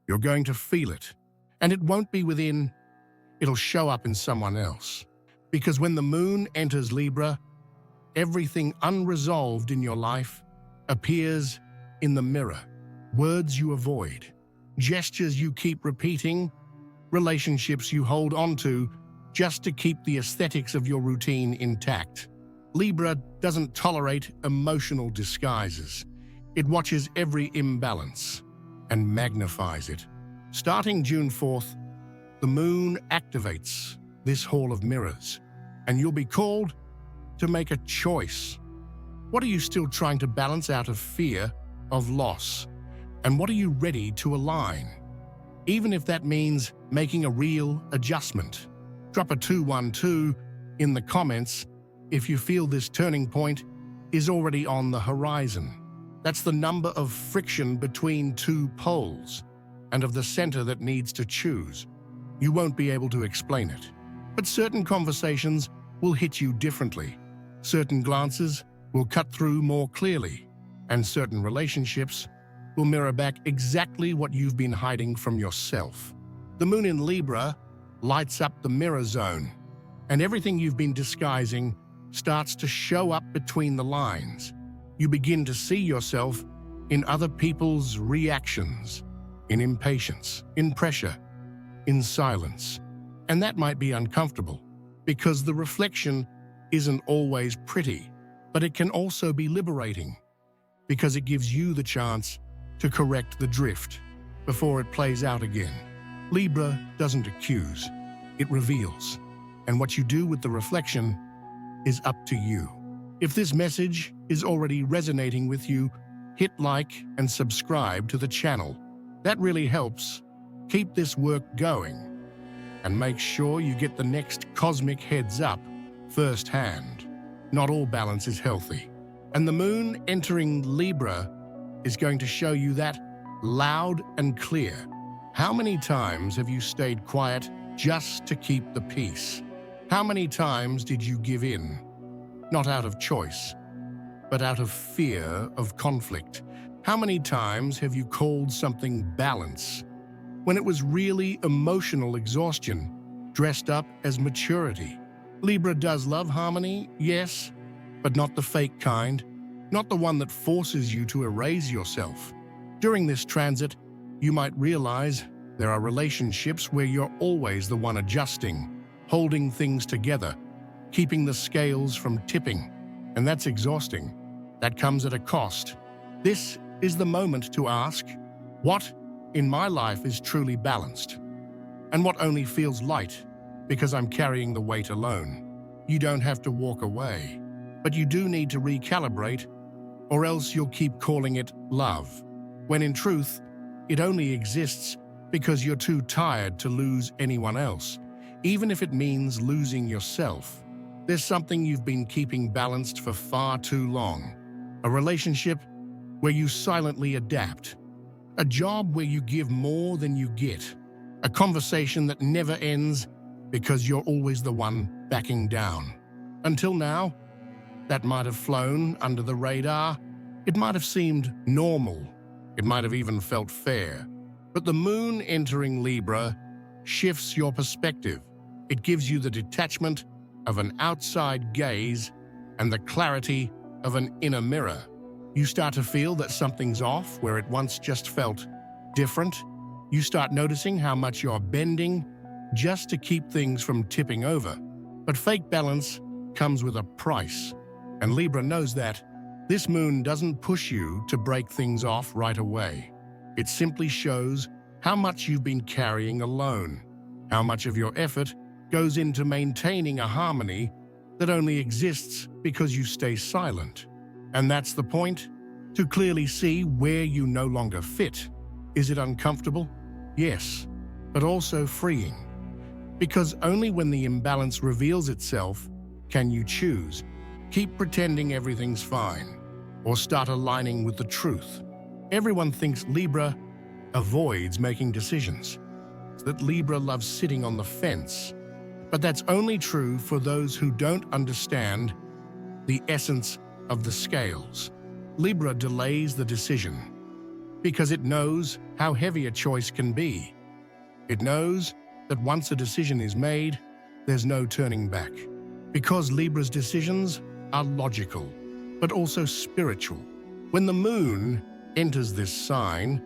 You're going to feel it. And it won't be within, it'll show up in someone else. Because when the moon enters Libra, everything unresolved in your life appears in the mirror. Words you avoid, gestures you keep repeating, relationships you hold onto just to keep the aesthetics of your routine intact. Libra doesn't tolerate emotional disguises. It watches every imbalance and magnifies it. Starting June 4th, the moon activates this hall of mirrors, and you'll be called to make a choice. What are you still trying to balance out of fear of loss? And what are you ready to align? Even if that means making a real adjustment. Drop a 212 in the comments if you feel this turning point is already on the horizon. That's the number of friction between two poles and of the center that needs to choose. You won't be able to explain it, but certain conversations will hit you differently. Certain glances will cut through more clearly, and certain relationships will mirror back exactly what you've been hiding from yourself. The moon in Libra lights up the mirror zone, and everything you've been disguising starts to show up between the lines. You begin to see yourself in other people's reactions, in impatience, in pressure, in silence. And that might be uncomfortable, because the reflection isn't always pretty, but it can also be liberating, because it gives you the chance to correct the drift before it plays out again. Libra doesn't accuse, it reveals. And what you do with the reflection is up to you. If this message is already resonating with you, hit like and subscribe to the channel. That really helps keep this work going. And make sure you get the next cosmic heads up firsthand. Not all balance is healthy. And the moon entering Libra is going to show you that loud and clear. How many times have you stayed quiet just to keep the peace? How many times did you give in? Not out of choice, but out of fear of conflict. How many times have you called something balance when it was really emotional exhaustion dressed up as maturity? Libra does love harmony, yes, but not the fake kind, not the one that forces you to erase yourself. During this transit, you might realize there are relationships where you're always the one adjusting, holding things together, keeping the scales from tipping. And that's exhausting. That comes at a cost. This is the moment to ask, what in my life is truly balanced? And what only feels light because I'm carrying the weight alone? You don't have to walk away, but you do need to recalibrate, or else you'll keep calling it love, when in truth, it only exists because you're too tired to lose anyone else, even if it means losing yourself. There's something you've been keeping balanced for far too long. A relationship where you silently adapt. A job where you give more than you get. A conversation that never ends because you're always the one backing down. Until now, that might have flown under the radar. It might have seemed normal. It might have even felt fair. But the moon entering Libra shifts your perspective. It gives you the detachment of an outside gaze and the clarity of an inner mirror. You start to feel that something's off where it once just felt different. You start noticing how much you're bending just to keep things from tipping over. But fake balance comes with a price, and Libra knows that. This moon doesn't push you to break things off right away. It simply shows how much you've been carrying alone, how much of your effort goes into maintaining a harmony that only exists because you stay silent. And that's the point, to clearly see where you no longer fit. Is it uncomfortable? Yes, but also freeing. Because only when the imbalance reveals itself can you choose. Keep pretending everything's fine, or start aligning with the truth. Everyone thinks Libra avoids making decisions, that Libra loves sitting on the fence. But that's only true for those who don't understand the essence of the scales. Libra delays the decision. because it knows how heavy a choice can be. It knows that once a decision is made, there's no turning back. Because Libra's decisions are logical, but also spiritual. When the moon enters this sign,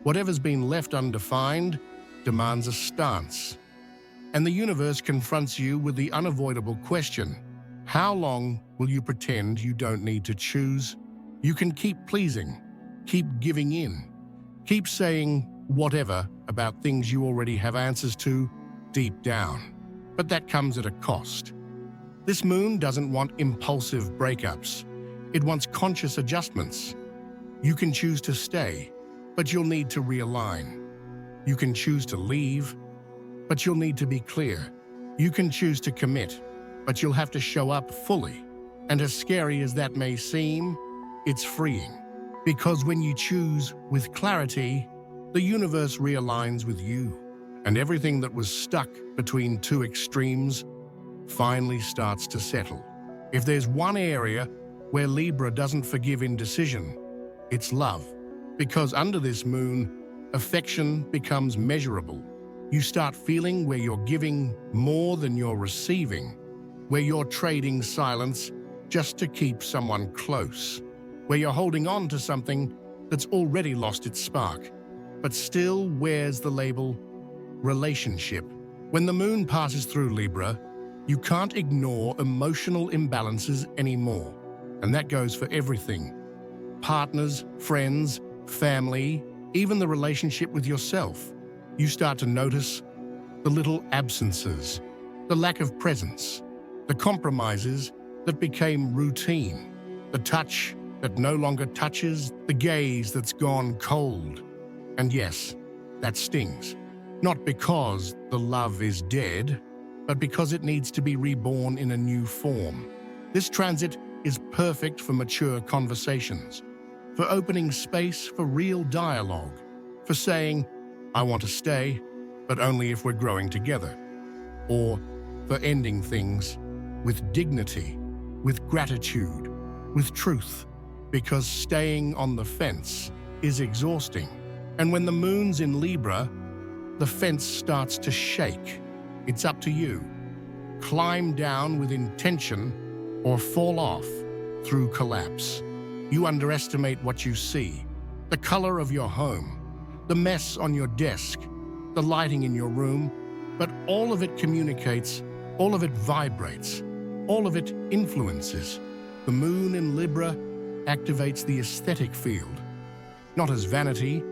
whatever's been left undefined demands a stance. And the universe confronts you with the unavoidable question: how long will you pretend you don't need to choose? You can keep pleasing, keep giving in, keep saying whatever about things you already have answers to deep down. But that comes at a cost. This moon doesn't want impulsive breakups. It wants conscious adjustments. You can choose to stay, but you'll need to realign. You can choose to leave, but you'll need to be clear. You can choose to commit, but you'll have to show up fully. And as scary as that may seem, it's freeing. Because when you choose with clarity, the universe realigns with you. And everything that was stuck between two extremes finally starts to settle. If there's one area where Libra doesn't forgive indecision, it's love. Because under this moon, affection becomes measurable. You start feeling where you're giving more than you're receiving, where you're trading silence just to keep someone close, where you're holding on to something that's already lost its spark, but still wears the label relationship. When the moon passes through Libra, you can't ignore emotional imbalances anymore. And that goes for everything: partners, friends, family, even the relationship with yourself. You start to notice the little absences, the lack of presence, the compromises that became routine, the touch that no longer touches, the gaze that's gone cold. And yes, that stings. Not because the love is dead, but because it needs to be reborn in a new form. This transit is perfect for mature conversations, for opening space for real dialogue, for saying, "I want to stay, but only if we're growing together," or for ending things with dignity, with gratitude, with truth, because staying on the fence is exhausting. And when the moon's in Libra, the fence starts to shake. It's up to you. Climb down with intention or fall off through collapse. You underestimate what you see: the color of your home, the mess on your desk, the lighting in your room, but all of it communicates, all of it vibrates, all of it influences. The moon in Libra activates the aesthetic field, not as vanity,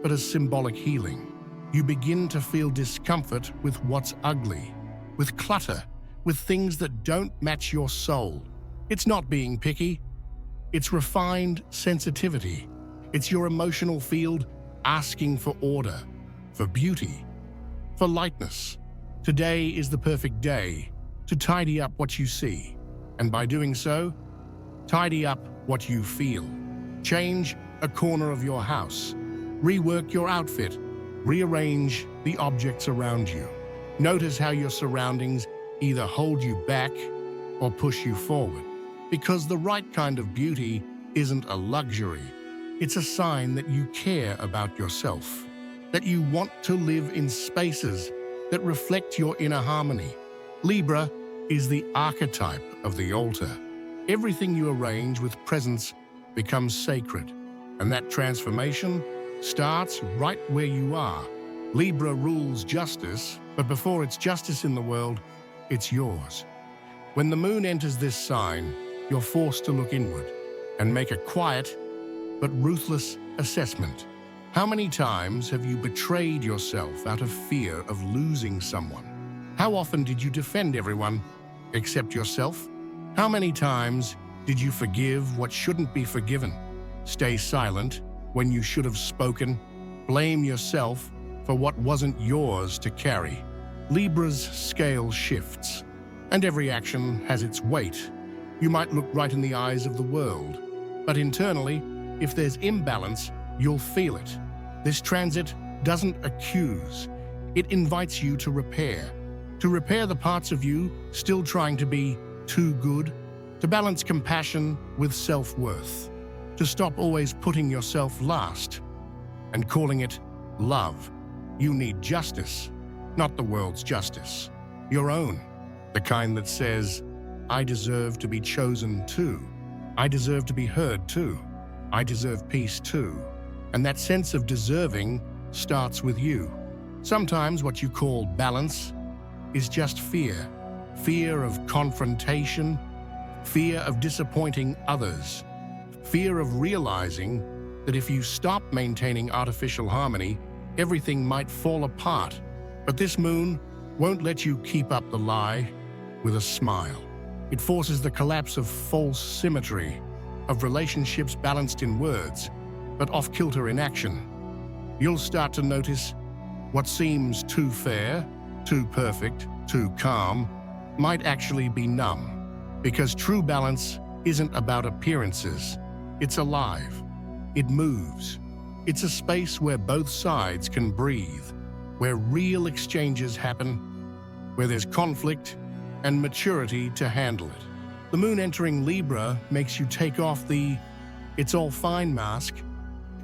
but as symbolic healing. You begin to feel discomfort with what's ugly, with clutter, with things that don't match your soul. It's not being picky. It's refined sensitivity. It's your emotional field asking for order, for beauty, for lightness. Today is the perfect day to tidy up what you see. And by doing so, tidy up what you feel. Change a corner of your house. Rework your outfit. Rearrange the objects around you. Notice how your surroundings either hold you back or push you forward. Because the right kind of beauty isn't a luxury. It's a sign that you care about yourself, that you want to live in spaces that reflect your inner harmony. Libra is the archetype of the altar. Everything you arrange with presence becomes sacred, and that transformation starts right where you are. Libra rules justice, but before it's justice in the world, it's yours. When the moon enters this sign, you're forced to look inward and make a quiet but ruthless assessment. How many times have you betrayed yourself out of fear of losing someone? How often did you defend everyone except yourself? How many times did you forgive what shouldn't be forgiven? Stay silent when you should have spoken? Blame yourself for what wasn't yours to carry? Libra's scale shifts, and every action has its weight. You might look right in the eyes of the world, but internally, if there's imbalance, you'll feel it. This transit doesn't accuse. It invites you to repair the parts of you still trying to be too good, to balance compassion with self-worth, to stop always putting yourself last, and calling it love. You need justice, not the world's justice. Your own, the kind that says, I deserve to be chosen too. I deserve to be heard too. I deserve peace too. And that sense of deserving starts with you. Sometimes what you call balance is just fear. Fear of confrontation, fear of disappointing others, fear of realizing that if you stop maintaining artificial harmony, everything might fall apart. But this moon won't let you keep up the lie with a smile. It forces the collapse of false symmetry, of relationships balanced in words, but off-kilter in action. You'll start to notice what seems too fair, too perfect, too calm, might actually be numb. Because true balance isn't about appearances. It's alive. It moves. It's a space where both sides can breathe, where real exchanges happen, where there's conflict and maturity to handle it. The moon entering Libra makes you take off the "it's all fine" mask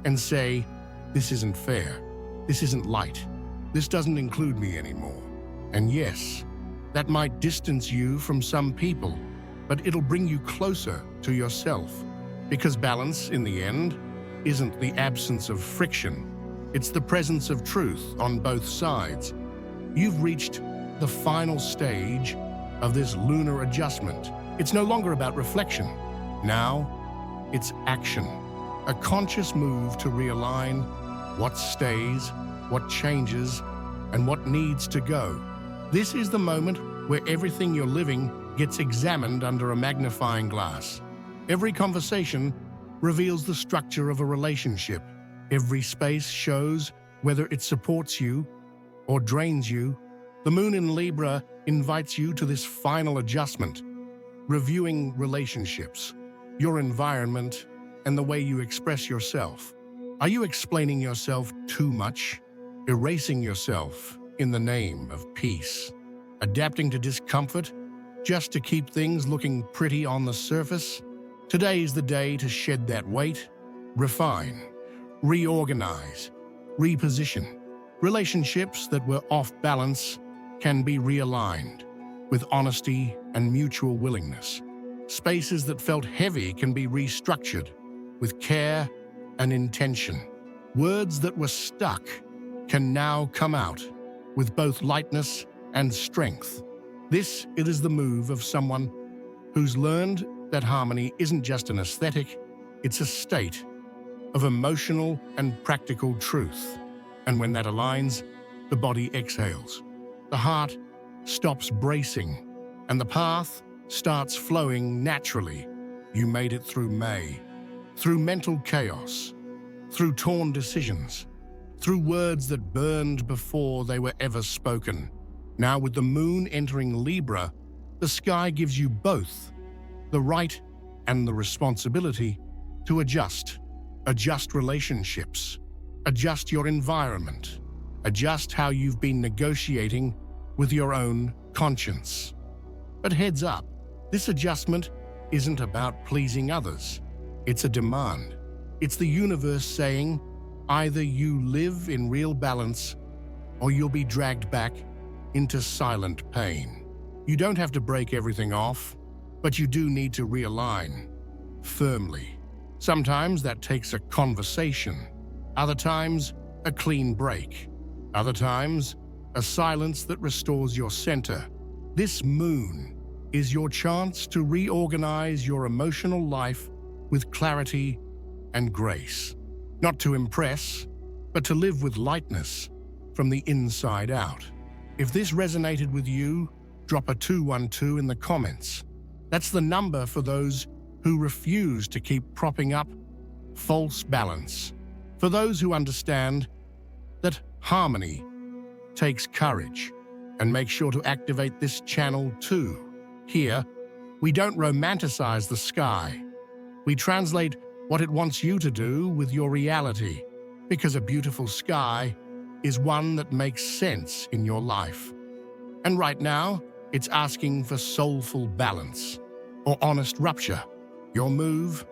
and say, this isn't fair, this isn't light, this doesn't include me anymore. And yes, that might distance you from some people, but it'll bring you closer to yourself. Because balance, in the end, isn't the absence of friction. It's the presence of truth on both sides. You've reached the final stage of this lunar adjustment. It's no longer about reflection. Now, it's action. A conscious move to realign what stays, what changes, and what needs to go. This is the moment where everything you're living gets examined under a magnifying glass. Every conversation reveals the structure of a relationship. Every space shows whether it supports you or drains you. The moon in Libra invites you to this final adjustment, reviewing relationships, your environment, and the way you express yourself. Are you explaining yourself too much? Erasing yourself in the name of peace? Adapting to discomfort just to keep things looking pretty on the surface? Today is the day to shed that weight, refine, reorganize, reposition. Relationships that were off balance can be realigned with honesty and mutual willingness. Spaces that felt heavy can be restructured with care and intention. Words that were stuck can now come out with both lightness and strength. This is the move of someone who's learned that harmony isn't just an aesthetic, it's a state of emotional and practical truth. And when that aligns, the body exhales, the heart stops bracing, and the path starts flowing naturally. You made it through May, through mental chaos, through torn decisions, through words that burned before they were ever spoken. Now, with the moon entering Libra, the sky gives you both the right and the responsibility to adjust relationships, adjust your environment, adjust how you've been negotiating with your own conscience. But heads up, this adjustment isn't about pleasing others. It's a demand. It's the universe saying, either you live in real balance or you'll be dragged back into silent pain. You don't have to break everything off, but you do need to realign firmly. Sometimes that takes a conversation. Other times, a clean break. Other times, a silence that restores your center. This moon is your chance to reorganize your emotional life with clarity and grace. Not to impress, but to live with lightness from the inside out. If this resonated with you, drop a 212 in the comments. That's the number for those who refuse to keep propping up false balance. For those who understand that harmony takes courage. And make sure to activate this channel too. Here, we don't romanticize the sky. We translate what it wants you to do with your reality, because a beautiful sky is one that makes sense in your life. And right now, it's asking for soulful balance or honest rupture. Your move